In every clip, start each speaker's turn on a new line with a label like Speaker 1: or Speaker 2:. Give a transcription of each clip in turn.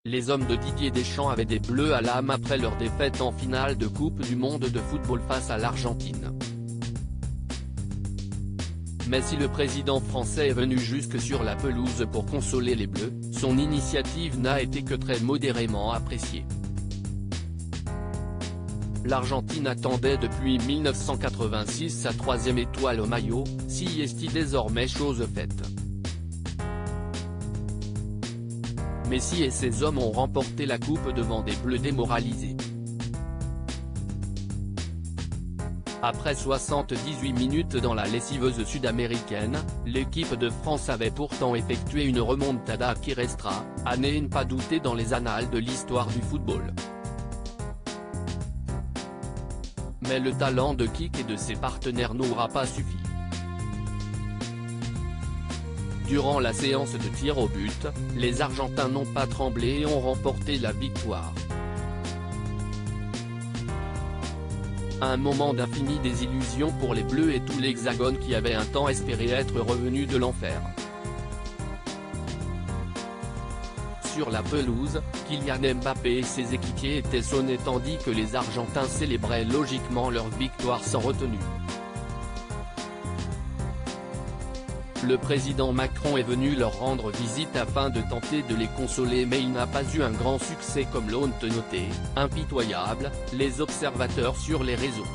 Speaker 1: Les hommes de Didier Deschamps avaient des bleus à l'âme après leur défaite en finale de Coupe du monde de football face à l'Argentine. Mais si le président français est venu jusque sur la pelouse pour consoler les Bleus, son initiative n'a été que très modérément appréciée. L'Argentine attendait depuis 1986 sa troisième étoile au maillot, si est désormais chose faite. Messi et ses hommes ont remporté la coupe devant des Bleus démoralisés. Après 78 minutes dans la lessiveuse sud-américaine, l'équipe de France avait pourtant effectué une remontada qui restera, à ne pas douter, dans les annales de l'histoire du football. Mais le talent de Kik et de ses partenaires n'aura pas suffi. Durant la séance de tir au but, les Argentins n'ont pas tremblé et ont remporté la victoire. Un moment d'infinie désillusion pour les Bleus et tout l'Hexagone qui avait un temps espéré être revenu de l'enfer. Sur la pelouse, Kylian Mbappé et ses équipiers étaient sonnés tandis que les Argentins célébraient logiquement leur victoire sans retenue. Le président Macron est venu leur rendre visite afin de tenter de les consoler, mais il n'a pas eu un grand succès comme l'ont noté, impitoyables, les observateurs sur les réseaux.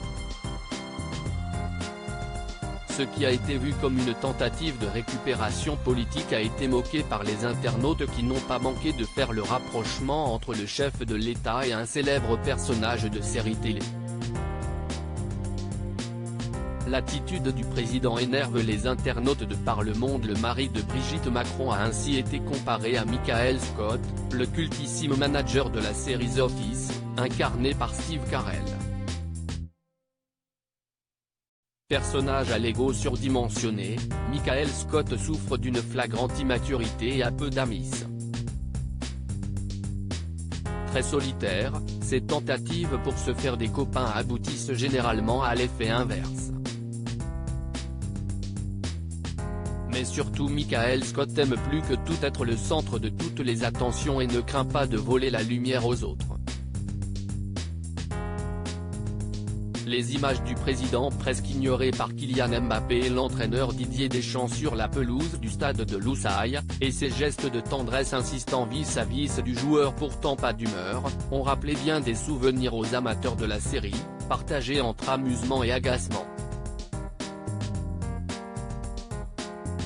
Speaker 1: Ce qui a été vu comme une tentative de récupération politique a été moqué par les internautes qui n'ont pas manqué de faire le rapprochement entre le chef de l'État et un célèbre personnage de série télé. L'attitude du président énerve les internautes de par le monde. Le mari de Brigitte Macron a ainsi été comparé à Michael Scott, le cultissime manager de la série The Office, incarné par Steve Carell. Personnage à l'ego surdimensionné, Michael Scott souffre d'une flagrante immaturité et a peu d'amis. Très solitaire, ses tentatives pour se faire des copains aboutissent généralement à l'effet inverse. Mais surtout Michael Scott aime plus que tout être le centre de toutes les attentions et ne craint pas de voler la lumière aux autres. Les images du président presque ignorées par Kylian Mbappé et l'entraîneur Didier Deschamps sur la pelouse du stade de Lusail, et ses gestes de tendresse insistant vis-à-vis du joueur pourtant pas d'humeur, ont rappelé bien des souvenirs aux amateurs de la série, partagés entre amusement et agacement.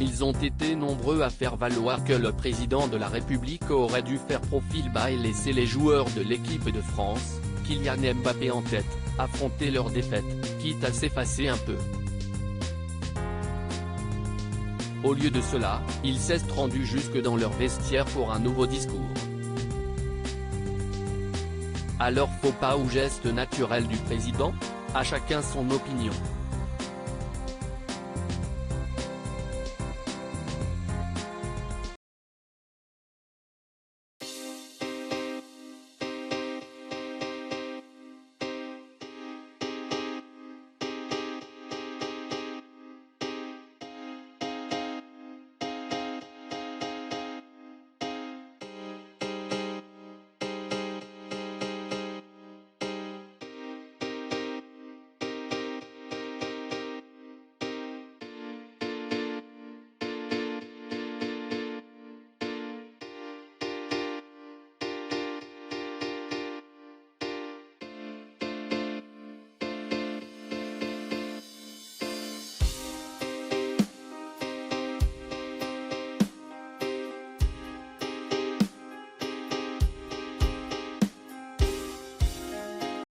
Speaker 1: Ils ont été nombreux à faire valoir que le président de la République aurait dû faire profil bas et laisser les joueurs de l'équipe de France, Kylian Mbappé en tête, affronter leur défaite, quitte à s'effacer un peu. Au lieu de cela, ils s'est rendus jusque dans leur vestiaire pour un nouveau discours. Alors faux pas ou geste naturel du président ? À chacun son opinion.